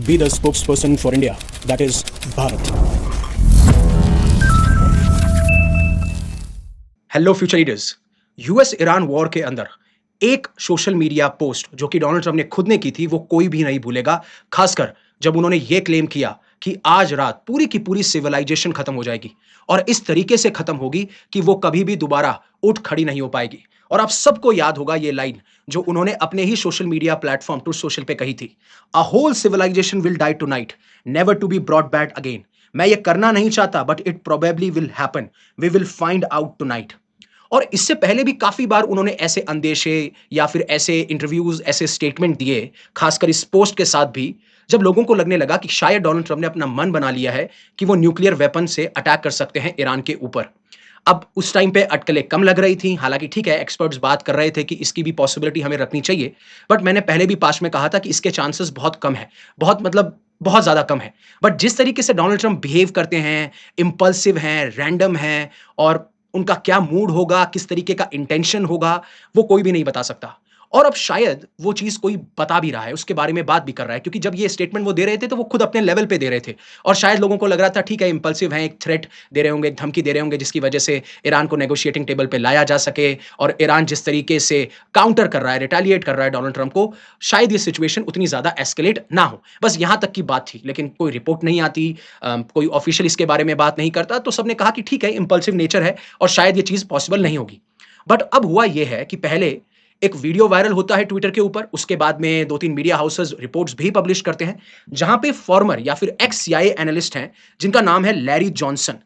be the spokesperson for India, that is Bharat. Hello future leaders. US Iran war के अंदर एक social media post जो कि Donald Trump ने खुद ने की थी वो कोई भी नहीं भूलेगा, खासकर जब उन्होंने ये क्लेम किया कि आज रात पूरी की पूरी सिविलाइजेशन खत्म हो जाएगी और इस तरीके से खत्म होगी कि वो कभी भी दोबारा उठ खड़ी नहीं हो पाएगी। और आप सबको याद होगा ये लाइन जो उन्होंने अपने ही social media platform Truth Social पे कही थी, a whole civilisation will die tonight, never to be brought back again. मैं ये करना नहीं चाहता but it probably will happen, we will find out tonight. और इससे पहले भी काफी बार उन्होंने ऐसे अंदेशे या फिर ऐसे इंटरव्यूज, ऐसे स्टेटमेंट दिए, खासकर इस पोस्ट के साथ भी, जब लोगों को लगने लगा कि शायद डोनाल्ड ट्रंप ने अपना मन बना लिया है कि वो न्यूक्लियर वेपन से अटैक कर सकते हैं ईरान के ऊपर। अब उस टाइम पे अटकलें कम लग रही थी, हालांकि ठीक है, एक्सपर्ट्स बात कर रहे थे कि इसकी भी पॉसिबिलिटी हमें रखनी चाहिए, बट मैंने पहले भी पास्ट में कहा था कि इसके चांसेस बहुत कम है, बहुत मतलब बहुत ज्यादा कम है। बट जिस तरीके से डोनाल्ड ट्रंप बिहेव करते हैं, इम्पल्सिव हैं, रैंडम हैं, और उनका क्या मूड होगा, किस तरीके का इंटेंशन होगा, वो कोई भी नहीं बता सकता। और अब शायद वो चीज़ कोई बता भी रहा है, उसके बारे में बात भी कर रहा है, क्योंकि जब ये स्टेटमेंट वो दे रहे थे, तो वो खुद अपने लेवल पे दे रहे थे और शायद लोगों को लग रहा था ठीक है, इम्पल्सिव हैं, एक थ्रेट दे रहे होंगे, एक धमकी दे रहे होंगे, जिसकी वजह से ईरान को नेगोशिएटिंग टेबल पे लाया जा सके। और ईरान जिस तरीके से काउंटर कर रहा है, रिटेलिएट कर रहा है डोनाल्ड ट्रंप को, शायद ये सिचुएशन उतनी ज़्यादा एस्केलेट ना हो। बस यहाँ तक की बात थी, लेकिन कोई रिपोर्ट नहीं आती, कोई ऑफिशियल इसके बारे में बात नहीं करता, तो सबने कहा कि ठीक है, इम्पल्सिव नेचर है और शायद ये चीज़ पॉसिबल नहीं होगी। बट अब हुआ ये है कि पहले एक वीडियो वायरल होता है ट्विटर के ऊपर, उसके बाद में 2-3 मीडिया हाउसेस रिपोर्ट्स भी पब्लिश करते हैं, जहां पे फॉर्मर या फिर एक्स सीआईए एनालिस्ट हैं, जिनका नाम है लैरी जॉनसन।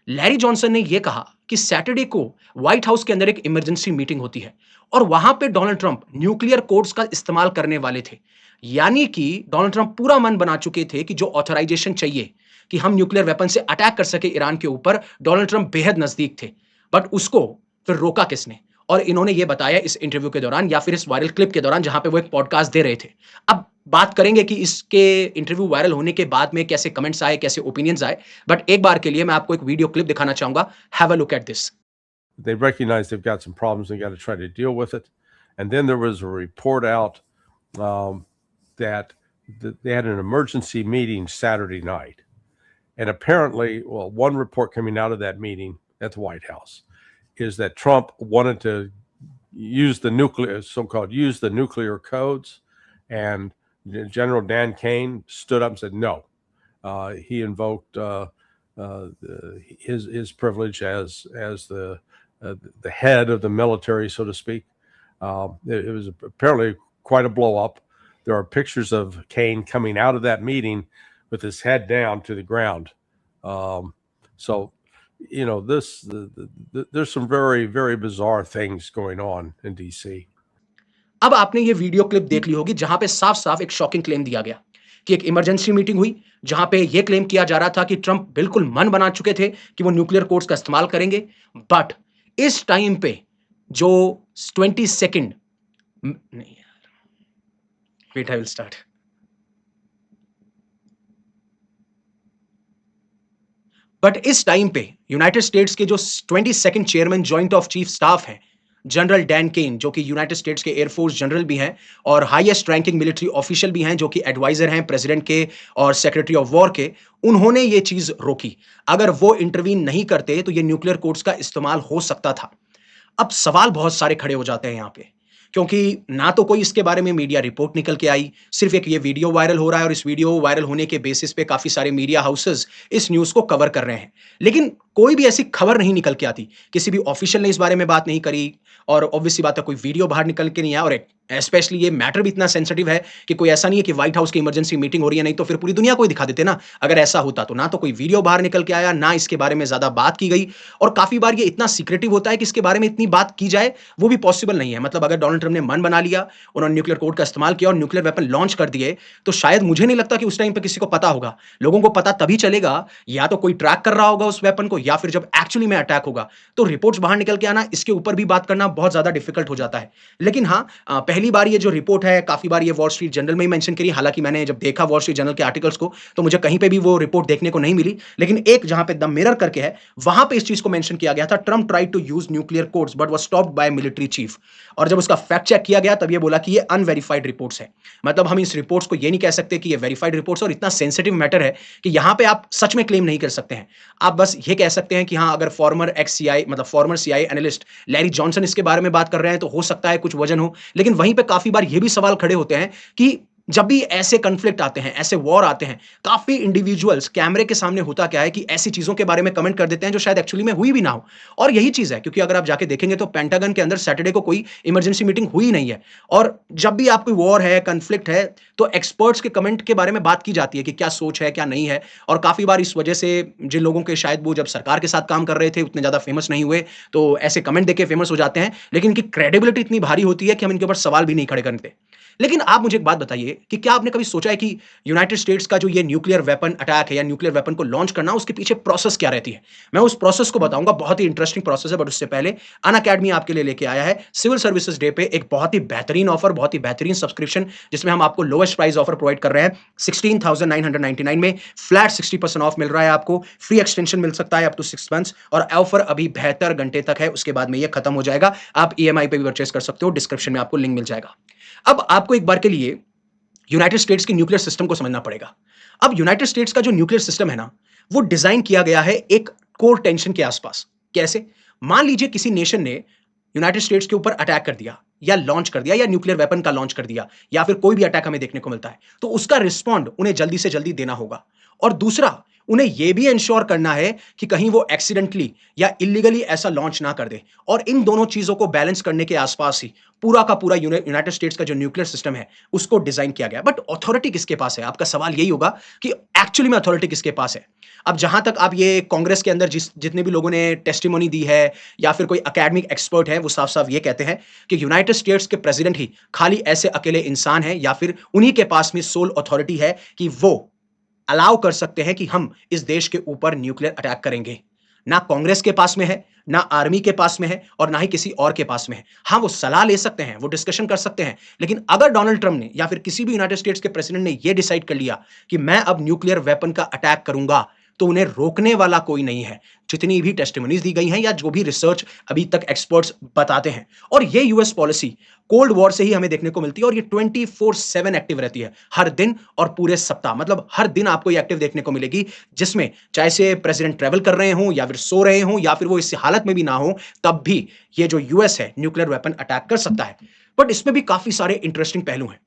लैरी जॉनसन ने यह कहा कि सैटरडे को व्हाइट हाउस के अंदर एक इमरजेंसी मीटिंग होती है और वहां पे डोनाल्ड ट्रंप न्यूक्लियर कोड्स का इस्तेमाल करने वाले थे। यानी कि डोनाल्ड ट्रंप पूरा मन बना चुके थे कि जो ऑथराइजेशन चाहिए कि हम न्यूक्लियर वेपन से अटैक कर सके ईरान के ऊपर, डोनाल्ड ट्रंप बेहद नजदीक थे। बट उसको फिर रोका किसने? और इन्होंने ये बताया इस इंटरव्यू के दौरान या फिर इस वायरल क्लिप के दौरान, जहां पे वो एक पॉडकास्ट दे रहे थे। अब बात करेंगे कि इसके इंटरव्यू वायरल होने के बाद में कैसे कमेंट्स आए, कैसे ओपिनियंस आए, बट एक बार के लिए मैं आपको एक वीडियो क्लिप दिखाना चाहूंगा। Have a look at this. They recognize they've got some problems and got to try to deal with it. And then there was a report out that they had an emergency meeting Saturday night. And apparently, well, one report coming out of that meeting at the White House is that Trump wanted to use the nuclear codes, and General Dan Kane stood up and said no. He invoked his privilege as the head of the military, so to speak. It was apparently quite a blow up. There are pictures of Kane coming out of that meeting with his head down to the ground. So, you know, there's some very, very bizarre things going on in DC. अब आपने ये video clip देख ली होगी, जहां पे साफ साफ एक शॉकिंग क्लेम दिया गया कि एक इमरजेंसी मीटिंग हुई, जहां पे ये क्लेम किया जा रहा था कि ट्रंप बिल्कुल मन बना चुके थे कि वो न्यूक्लियर कोड्स का इस्तेमाल करेंगे। बट इस टाइम पे जो 22 नहीं, wait, I will start. But इस टाइम पे यूनाइटेड स्टेट्स के जो 22 chairman joint of chief staff हैं, जनरल डैन केन, जो कि यूनाइटेड स्टेट्स के एयरफोर्स जनरल भी हैं और हाईएस्ट रैंकिंग मिलिट्री ऑफिशियल भी हैं, जो कि एडवाइजर हैं प्रेसिडेंट के और सेक्रेटरी ऑफ वॉर के, उन्होंने ये चीज रोकी। अगर वो इंटरवीन नहीं करते तो ये न्यूक्लियर कोड्स का इस्तेमाल हो सकता था। अब सवाल बहुत सारे खड़े हो जाते हैं यहाँ पे, क्योंकि ना तो कोई इसके बारे में मीडिया रिपोर्ट निकल के आई, सिर्फ एक ये वीडियो वायरल हो रहा है और इस वीडियो वायरल होने के बेसिस पे काफी सारे मीडिया हाउसेस इस न्यूज को कवर कर रहे हैं, लेकिन कोई भी ऐसी खबर नहीं निकल के आती, किसी भी ऑफिशियल ने इस बारे में बात नहीं करी, और ऑब्वियसली बात है कोई वीडियो बाहर निकल के नहीं आया। और स्पेशली ये मैटर भी इतना सेंसिटिव है कि कोई ऐसा नहीं है कि व्हाइट हाउस की इमरजेंसी मीटिंग हो रही है, नहीं तो फिर पूरी दुनिया को ही दिखा देते ना। अगर ऐसा होता तो ना तो कोई वीडियो बाहर निकल के आया, ना इसके बारे में ज्यादा बात की गई, और काफी बार ये इतना सीक्रेटिव होता है कि इसके बारे में इतनी बात की जाए वो भी पॉसिबल नहीं है। मतलब अगर डोनाल्ड ट्रंप ने मन बना लिया, उन्होंने न्यूक्लियर कोड का इस्तेमाल किया और न्यूक्लियर वेपन लॉन्च कर दिए, तो शायद मुझे नहीं लगता कि उस टाइम पे किसी को पता होगा। लोगों को पता तभी चलेगा या तो कोई ट्रैक कर रहा होगा उस वेपन को, या फिर जब एक्चुअली में अटैक होगा, तो रिपोर्ट्स बाहर निकल के आना, इसके ऊपर भी बात करना बहुत ज़्यादा डिफिकल्ट हो जाता है। लेकिन हाँ, पहली बार ये जो रिपोर्ट है, काफ़ी बार ये वॉल स्ट्रीट जर्नल में ही मेंशन करी, हालाँकि मैंने जब देखा वॉल स्ट्रीट जर्नल के आर्टिकल्स को, तो मुझे कहीं पे भी वो रिपोर्ट देखने को नहीं मिली। लेकिन एक जहाँ पे द मिरर करके है, वहाँ पे इस चीज़ को मेंशन किया गया था, Trump tried to use nuclear codes but was stopped by military chief. और जब उसका फैक्ट चेक किया गया, तब ये बोला कि ये अनवेरिफाइड रिपोर्ट्स है। मतलब हम इस रिपोर्ट्स को ये नहीं कह सकते कि ये वेरिफाइड रिपोर्ट्स, और इतना सेंसिटिव मैटर है कि यहाँ पे आप सच में क्लेम नहीं कर सकते हैं। आप बस ये कह सकते हैं कि हाँ, अगर farmer CIA analyst Larry Johnson इसके बारे में बात कर रहे हैं, तो हो सकता है कुछ वजन हो। लेकिन वहीं पे काफ़ी बार ये भी सवाल खड़े होते हैं कि जब भी ऐसे कॉन्फ्लिक्ट आते हैं, ऐसे वॉर आते हैं, काफ़ी इंडिविजुअल्स कैमरे के सामने होता क्या है कि ऐसी चीज़ों के बारे में कमेंट कर देते हैं जो शायद एक्चुअली में हुई भी ना हो। और यही चीज़ है, क्योंकि अगर आप जाके देखेंगे तो पेंटागन के अंदर सैटरडे को कोई इमरजेंसी मीटिंग हुई नहीं है। और जब भी आप कोई वॉर है, कॉन्फ्लिक्ट है, तो एक्सपर्ट्स के कमेंट के बारे में बात की जाती है कि क्या सोच है, क्या नहीं है। और काफ़ी बार इस वजह से जिन लोगों के शायद वो जब सरकार के साथ काम कर रहे थे, उतने ज़्यादा फेमस नहीं हुए, तो ऐसे कमेंट देके फेमस हो जाते हैं। लेकिन इनकी क्रेडिबिलिटी इतनी भारी होती है कि हम इनके ऊपर सवाल भी नहीं खड़े करते। लेकिन आप मुझे एक बात बताइए कि क्या आपने कभी सोचा है कि यूनाइटेड स्टेट्स का जो ये न्यूक्लियर वेपन अटैक है या न्यूक्लियर वेपन को लॉन्च करना, उसके पीछे प्रोसेस क्या रहती है? मैं उस प्रोसेस को बताऊंगा, बहुत ही इंटरेस्टिंग प्रोसेस है। बट उससे पहले अनअकैडमी आपके लिए लेके आया है सिविल सर्विसेज डे पे एक बहुत ही बेहतरीन ऑफर, बहुत ही बेहतरीन सब्सक्रिप्शन, जिसमें हम आपको लोएस्ट प्राइस ऑफर प्रोवाइड कर रहे हैं। 16,999 में फ्लैट 60% ऑफ मिल रहा है आपको, फ्री एक्सटेंशन मिल सकता है अप टू 6 मंथ्स, और ऑफर अभी 72 घंटे तक है, उसके बाद में ये खत्म हो जाएगा। आप ईएमआई पे भी परचेस कर सकते हो, डिस्क्रिप्शन में आपको लिंक मिल जाएगा। अब आपको एक बार के लिए यूनाइटेड स्टेट्स की न्यूक्लियर सिस्टम को समझना पड़ेगा। अब यूनाइटेड स्टेट्स का जो न्यूक्लियर सिस्टम है ना, वो डिजाइन किया गया है एक कोर टेंशन के आसपास। कैसे? मान लीजिए किसी नेशन ने यूनाइटेड स्टेट्स के ऊपर अटैक कर दिया, या लॉन्च कर दिया, या न्यूक्लियर वेपन का लॉन्च कर दिया, या फिर कोई भी अटैक हमें देखने को मिलता है, तो उसका रिस्पॉन्ड उन्हें जल्दी से जल्दी देना होगा। और दूसरा, उन्हें यह भी इंश्योर करना है कि कहीं वो एक्सीडेंटली या इलीगली ऐसा लॉन्च ना कर दे। और इन दोनों चीजों को बैलेंस करने के आसपास ही पूरा का पूरा यूनाइटेड स्टेट्स का जो न्यूक्लियर सिस्टम है, उसको डिजाइन किया गया। बट अथॉरिटी किसके पास है? आपका सवाल यही होगा कि एक्चुअली में अथॉरिटी किसके पास है। अब जहां तक आप ये कांग्रेस के अंदर जितने भी लोगों ने टेस्टिमोनी दी है, या फिर कोई एकेडमिक एक्सपर्ट है, वो साफ साफ ये कहते हैं कि यूनाइटेड स्टेट्स के प्रेसिडेंट ही खाली ऐसे अकेले इंसान हैं, या फिर उन्हीं के पास में सोल अथॉरिटी है कि वो अलाउ कर सकते हैं कि हम इस देश के ऊपर न्यूक्लियर अटैक करेंगे। ना कांग्रेस के पास में है, ना आर्मी के पास में है, और ना ही किसी और के पास में है। हाँ, वो सलाह ले सकते हैं, वो डिस्कशन कर सकते हैं। लेकिन अगर डोनाल्ड ट्रंप ने या फिर किसी भी यूनाइटेड स्टेट्स के प्रेसिडेंट ने यह डिसाइड कर लिया कि मैं अब न्यूक्लियर वेपन का अटैक करूंगा, तो उन्हें रोकने वाला कोई नहीं है। जितनी भी टेस्टिमोनीज दी गई हैं, या जो भी रिसर्च अभी तक एक्सपर्ट्स बताते हैं, और ये यूएस पॉलिसी कोल्ड वॉर से ही हमें देखने को मिलती है, और ये 24/7 एक्टिव रहती है, हर दिन और पूरे सप्ताह। मतलब हर दिन आपको ये एक्टिव देखने को मिलेगी, जिसमें चाहे से प्रेसिडेंट ट्रैवल कर रहे हों, या फिर सो रहे हों, या फिर वो इस हालत में भी ना हो, तब भी ये जो यूएस है न्यूक्लियर वेपन अटैक कर सकता है। बट इसमें भी काफी सारे इंटरेस्टिंग पहलू हैं।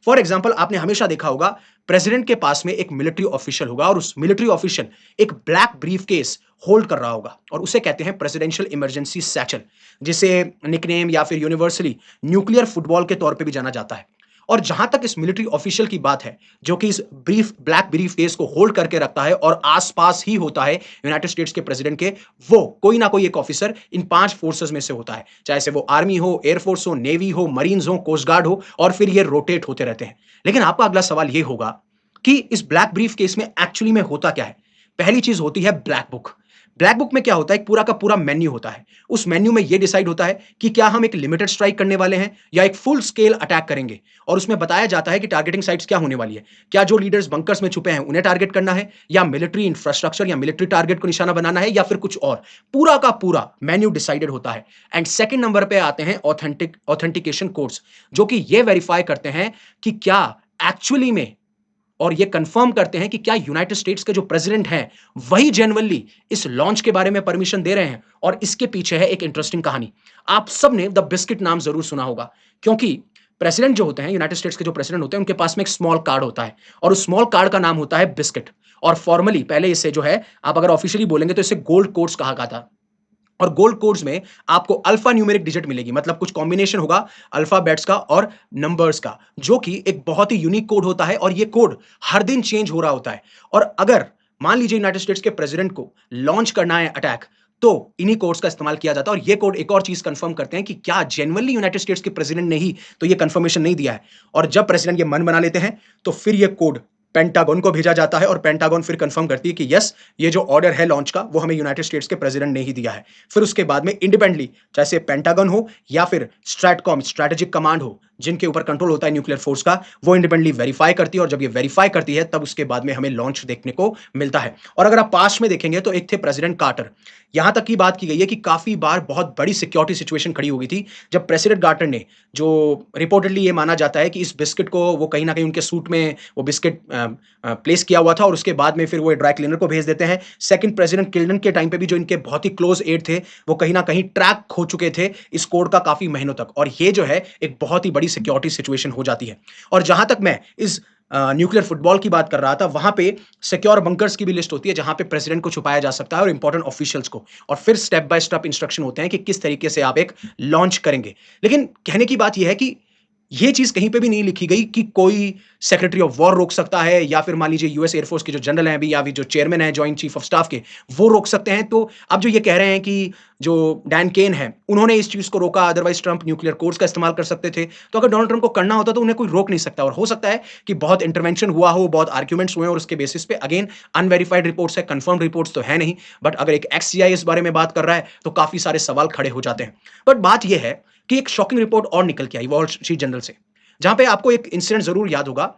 फॉर एग्जाम्पल, आपने हमेशा देखा होगा प्रेसिडेंट के पास में एक मिलिट्री ऑफिशियल होगा, और उस मिलिट्री ऑफिशियल एक ब्लैक ब्रीफ केस होल्ड कर रहा होगा, और उसे कहते हैं प्रेसिडेंशियल इमरजेंसी सैचल, जिसे निकनेम या फिर यूनिवर्सली न्यूक्लियर फुटबॉल के तौर पे भी जाना जाता है। और जहां तक इस मिलिट्री ऑफिशियल की बात है, जो कि इस ब्लैक ब्रीफ केस को होल्ड करके रखता है और आसपास ही होता है यूनाइटेड स्टेट्स के प्रेसिडेंट के, वो कोई ना कोई एक ऑफिसर इन 5 फोर्सेस में से होता है, चाहे से वो आर्मी हो, एयरफोर्स हो, नेवी हो, मरीन्स हो, कोस्ट गार्ड हो, और फिर ये रोटेट होते रहते हैं। लेकिन आपका अगला सवाल ये होगा कि इस ब्लैक ब्रीफ केस में एक्चुअली में होता क्या है? पहली चीज होती है ब्लैक बुक। ब्लैक बुक में क्या होता है? एक पूरा का पूरा मेन्यू होता है। उस मेन्यू में यह डिसाइड होता है कि क्या हम एक लिमिटेड स्ट्राइक करने वाले हैं या एक फुल स्केल अटैक करेंगे, और उसमें बताया जाता है कि टारगेटिंग साइट्स क्या होने वाली है। क्या जो लीडर्स बंकर्स में छुपे हैं उन्हें टारगेट करना है, या मिलिट्री इंफ्रास्ट्रक्चर या मिलिट्री टारगेट को निशाना बनाना है, या फिर कुछ और। पूरा का पूरा मेन्यू डिसाइडेड होता है। एंड सेकंड नंबर पे आते हैं ऑथेंटिकेशन कोड्स, जो कि ये वेरीफाई करते हैं कि क्या एक्चुअली में, और ये कंफर्म करते हैं कि क्या यूनाइटेड स्टेट्स के जो प्रेसिडेंट हैं वही जेन्युइनली इस लॉन्च के बारे में परमिशन दे रहे हैं। और इसके पीछे है एक इंटरेस्टिंग कहानी। आप सबने द बिस्किट नाम जरूर सुना होगा, क्योंकि प्रेसिडेंट जो होते हैं, यूनाइटेड स्टेट्स के जो प्रेसिडेंट होते हैं, उनके पास में एक स्मॉल कार्ड होता है, और उस स्मॉल कार्ड का नाम होता है बिस्किट। और फॉर्मली पहले इसे जो है, आप अगर ऑफिशियली बोलेंगे तो इसे गोल्ड कोड्स कहा जाता। और गोल्ड कोड्स में आपको अल्फा न्यूमेरिक डिजिट मिलेगी, मतलब कुछ कॉम्बिनेशन होगा अल्फाबेट्स का और नंबर्स का, जो कि एक बहुत ही यूनिक कोड होता है, और ये कोड हर दिन चेंज हो रहा होता है। और अगर मान लीजिए यूनाइटेड स्टेट्स के प्रेसिडेंट को लॉन्च करना है अटैक, तो इन्हीं कोड्स का इस्तेमाल किया जाता है। और ये कोड एक और चीज कंफर्म करते हैं कि क्या जेन्युइनली यूनाइटेड स्टेट्स के प्रेसिडेंट ने ही तो ये कंफर्मेशन नहीं दिया है। और जब प्रेसिडेंट ये मन बना लेते हैं, तो फिर ये कोड पेंटागन को भेजा जाता है और पेंटागन फिर कंफर्म करती है कि यस, ये जो ऑर्डर है लॉन्च का वो हमें यूनाइटेड स्टेट्स के प्रेसिडेंट ने ही दिया है। फिर उसके बाद में इंडिपेंडेंटली, चाहे पेंटागन हो या फिर स्ट्रैटकॉम, स्ट्रेटेजिक कमांड हो, जिनके ऊपर कंट्रोल होता है न्यूक्लियर फोर्स का, वो इंडिपेंडेंटली वेरीफाई करती है और जब ये वेरीफाई करती है तब उसके बाद में हमें लॉन्च देखने को मिलता है। और अगर आप पास्ट में देखेंगे तो एक थे प्रेसिडेंट कार्टर। यहां तक की बात की गई है कि काफी बार बहुत बड़ी सिक्योरिटी सिचुएशन खड़ी हो गई थी जब प्रेसिडेंट कार्टर ने, जो रिपोर्टेडली ये माना जाता है कि इस बिस्किट को वो कहीं ना कहीं उनके सूट में वो बिस्किट प्लेस किया हुआ था और उसके बाद में फिर वो ड्राई क्लीनर को भेज देते हैं। सेकंड प्रेसिडेंट क्लिंटन के टाइम पे भी जो इनके बहुत ही क्लोज एड थे वो कहीं ना कहीं ट्रैक हो चुके थे इस कोड का काफी महीनों तक, और ये जो है एक बहुत ही बड़ी सिक्योरिटी सिचुएशन हो जाती है। और जहां तक मैं इस न्यूक्लियर फुटबॉल की बात कर रहा था, वहां पे सिक्योर बंकर्स की भी लिस्ट होती है जहां पे प्रेसिडेंट को छुपाया जा सकता है और इंपॉर्टेंट ऑफिशियल्स को, और फिर स्टेप बाय स्टेप इंस्ट्रक्शन होते हैं कि किस तरीके से आप एक लॉन्च करेंगे। लेकिन कहने की बात यह है कि ये चीज कहीं पे भी नहीं लिखी गई कि कोई सेक्रेटरी ऑफ वॉर रोक सकता है या फिर मान लीजिए यूएस एयरफोर्स के जो जनरल हैं अभी या फिर जो चेयरमैन है जॉइंट चीफ ऑफ स्टाफ के, वो रोक सकते हैं। तो अब जो ये कह रहे हैं कि जो डैन केन है उन्होंने इस चीज को रोका, अदरवाइज ट्रंप न्यूक्लियर कोड्स का इस्तेमाल कर सकते थे। तो अगर डोनाल्ड ट्रंप को करना होता तो उन्हें कोई रोक नहीं सकता, और हो सकता है कि बहुत इंटरवेंशन हुआ हो, बहुत आर्ग्यूमेंट्स हुए और उसके बेसिस पे, अगेन अनवेरिफाइड रिपोर्ट्स है, कंफर्म रिपोर्ट्स तो है नहीं, बट अगर एक एक्ससीआई इस बारे में बात कर रहा है तो काफी सारे सवाल खड़े हो जाते हैं। बट बात यह है कि एक शॉकिंग रिपोर्ट और निकल के आई वॉल स्ट्रीट जर्नल से, जहां पे आपको एक इंसिडेंट जरूर याद होगा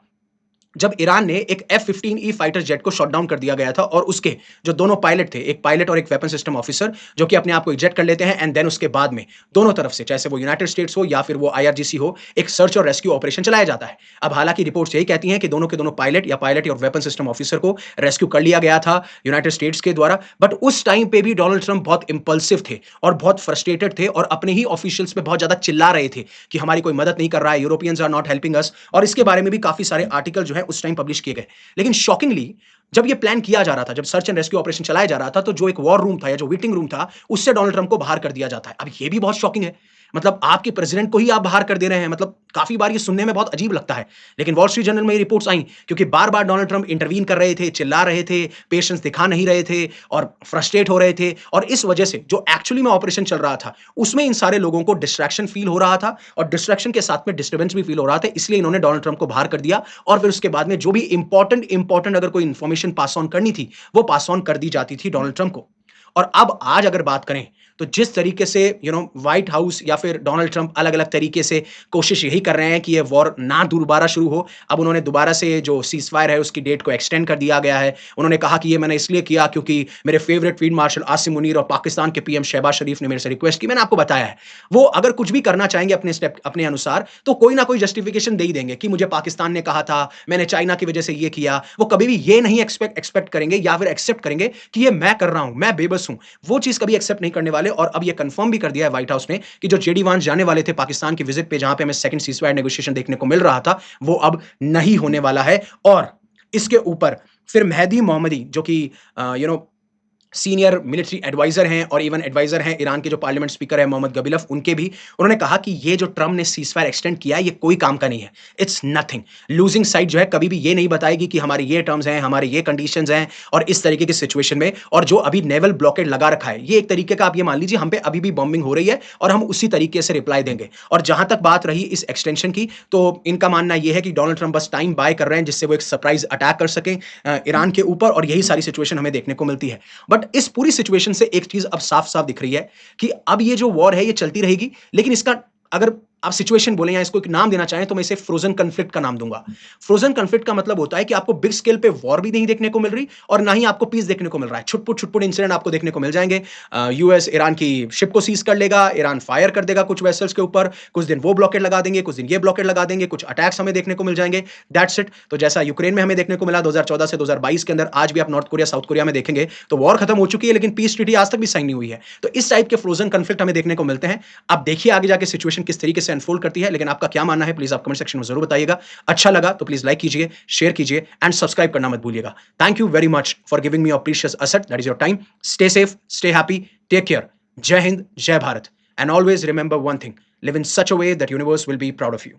जब ईरान ने एक F-15E फाइटर जेट को शॉट डाउन कर दिया गया था और उसके जो दोनों पायलट थे, एक पायलट और एक वेपन सिस्टम ऑफिसर, जो कि अपने आप को इजेक्ट कर लेते हैं, एंड देन उसके बाद में दोनों तरफ से, चाहे वो यूनाइटेड स्टेट्स हो या फिर वो IRGC हो, एक सर्च और रेस्क्यू ऑपरेशन चलाया जाता है। अब हालांकि रिपोर्ट्स यही कहती हैं कि दोनों के दोनों पायलट और वेपन सिस्टम ऑफिसर को रेस्क्यू कर लिया गया था यूनाइटेड स्टेट्स के द्वारा, बट उस टाइम पे भी डोनाल्ड ट्रंप बहुत इंपल्सिव थे और बहुत फ्रस्ट्रेटेड थे और अपने ही ऑफिशियल्स पे बहुत ज्यादा चिल्ला रहे थे कि हमारी कोई मदद नहीं कर रहा है, Europeans are not helping us, और इसके बारे में भी काफी सारे आर्टिकल जो है उस टाइम पब्लिश किए गए। लेकिन शॉकिंगली जब ये प्लान किया जा रहा था, जब सर्च एंड रेस्क्यू ऑपरेशन चलाया जा रहा था, तो जो एक वॉर रूम था या जो वेटिंग रूम था, उससे डोनाल्ड ट्रंप को बाहर कर दिया जाता है। अब ये भी बहुत शॉकिंग है, मतलब आपके प्रेसिडेंट को ही आप बाहर कर दे रहे हैं, मतलब काफी बार ये सुनने में बहुत अजीब लगता है। लेकिन वॉल स्ट्रीट जर्नल में ये रिपोर्ट्स आई क्योंकि बार बार डोनाल्ड ट्रंप इंटरवीन कर रहे थे, चिल्ला रहे थे, पेशेंस दिखा नहीं रहे थे और फ्रस्ट्रेट हो रहे थे, और इस वजह से जो एक्चुअली में ऑपरेशन चल रहा था उसमें इन सारे लोगों को डिस्ट्रैक्शन फील हो रहा था और डिस्ट्रैक्शन के साथ में डिस्टर्बेंस भी फील हो रहा था, इसलिए इन्होंने डोनाल्ड ट्रंप को बाहर कर दिया। और फिर उसके बाद में जो भी इंपॉर्टेंट अगर कोई इंफॉर्मेशन पास ऑन करनी थी वो पास ऑन कर दी जाती थी डोनाल्ड ट्रंप को। और अब आज अगर बात करें तो जिस तरीके से व्हाइट हाउस या फिर डोनाल्ड ट्रंप अलग अलग तरीके से कोशिश यही कर रहे हैं कि ये वॉर ना दोबारा शुरू हो। अब उन्होंने दोबारा से जो सीज फायर है उसकी डेट को एक्सटेंड कर दिया गया है। उन्होंने कहा कि ये मैंने इसलिए किया क्योंकि मेरे favourite field marshal Asim Munir और पाकिस्तान के पीएम शहबाज शरीफ ने मेरे से रिक्वेस्ट की। मैंने आपको बताया है वो अगर कुछ भी करना चाहेंगे अपने स्टेप अपने अनुसार तो कोई ना कोई जस्टिफिकेशन दे ही देंगे कि मुझे पाकिस्तान ने कहा था, मैंने चाइना की वजह से ये किया। वो कभी भी ये नहीं एक्सपेक्ट करेंगे या फिर एक्सेप्ट करेंगे कि ये मैं कर रहा हूं, मैं बेबस हूं। वो चीज कभी एक्सेप्ट नहीं करने वाले। और अब ये कंफर्म भी कर दिया है व्हाइट हाउस ने कि जो जेडी वांस जाने वाले थे पाकिस्तान की विजिट पे, जहां पे हमें सेकंड सीजफायर नेगोशिएशन देखने को मिल रहा था, वो अब नहीं होने वाला है। और इसके ऊपर फिर मेहदी मोहम्मदी जो कि सीनियर मिलिट्री एडवाइजर हैं और इवन एडवाइजर हैं ईरान के जो पार्लियामेंट स्पीकर है मोहम्मद गबिलफ, उनके भी उन्होंने कहा कि ये जो ट्रम्प ने सीजफायर एक्सटेंड किया है ये कोई काम का नहीं है, इट्स नथिंग। लूजिंग साइड जो है कभी भी ये नहीं बताएगी कि हमारे ये टर्म्स हैं, हमारे ये कंडीशंस हैं और इस तरीके की सिचुएशन में। और जो अभी नेवल ब्लॉकेड लगा रखा है ये एक तरीके का आप ये मान लीजिए हम पे अभी भी बॉम्बिंग हो रही है और हम उसी तरीके से रिप्लाई देंगे। और जहां तक बात रही इस एक्सटेंशन की, तो इनका मानना यह है कि डोनाल्ड ट्रंप बस टाइम बाय कर रहे हैं जिससे वो एक सरप्राइज अटैक कर सके ईरान के ऊपर, और यही सारी सिचुएशन हमें देखने को मिलती है। बट इस पूरी सिचुएशन से एक चीज अब साफ साफ दिख रही है कि अब ये जो वॉर है ये चलती रहेगी, लेकिन इसका अगर आप सिचुएशन बोले या इसको एक नाम देना चाहें तो मैं इसे फ्रोजन कॉन्फ्लिक्ट का नाम दूंगा। फ्रोजन कॉन्फ्लिक्ट का मतलब होता है कि आपको बिग स्केल पे वॉर भी नहीं देखने को मिल रही और ना ही आपको पीस देखने को मिल रहा है। छुटपुट इंसिडेंट आपको देखने को मिल जाएंगे। यूएस ईरान की शिप को सीज कर लेगा, ईरान फायर कर देगा कुछ वेसल्स के ऊपर, कुछ दिन वो ब्लॉकेट लगा देंगे, कुछ दिन ये ब्लॉकेट लगा देंगे, कुछ अटैक्स हमें देखने को मिल जाएंगे, दैट्स इट। तो जैसा यूक्रेन में हमें देखने को मिला 2014 से 2022 के अंदर, आज भी आप नॉर्थ कोरिया साउथ कोरिया में देखेंगे तो वॉर खत्म हो चुकी है लेकिन पीस ट्रीटी आज तक भी साइन नहीं हुई है। तो इस टाइप के फ्रोजन कॉन्फ्लिक्ट हमें देखने को मिलते हैं। अब देखिए आगे जाके सिचुएशन किस तरीके से अनफोल्ड करती है, लेकिन आपका क्या मानना है प्लीज आप कमेंट सेक्शन में जरूर बताइएगा। अच्छा लगा तो प्लीज लाइक कीजिए, शेयर कीजिए एंड सब्सक्राइब करना मत भूलिएगा। Thank you very much for giving me your precious asset that is your time. Stay safe, stay happy, take care. जय हिंद, जय Bharat, and always remember one thing, live in such a way that universe will be proud of you.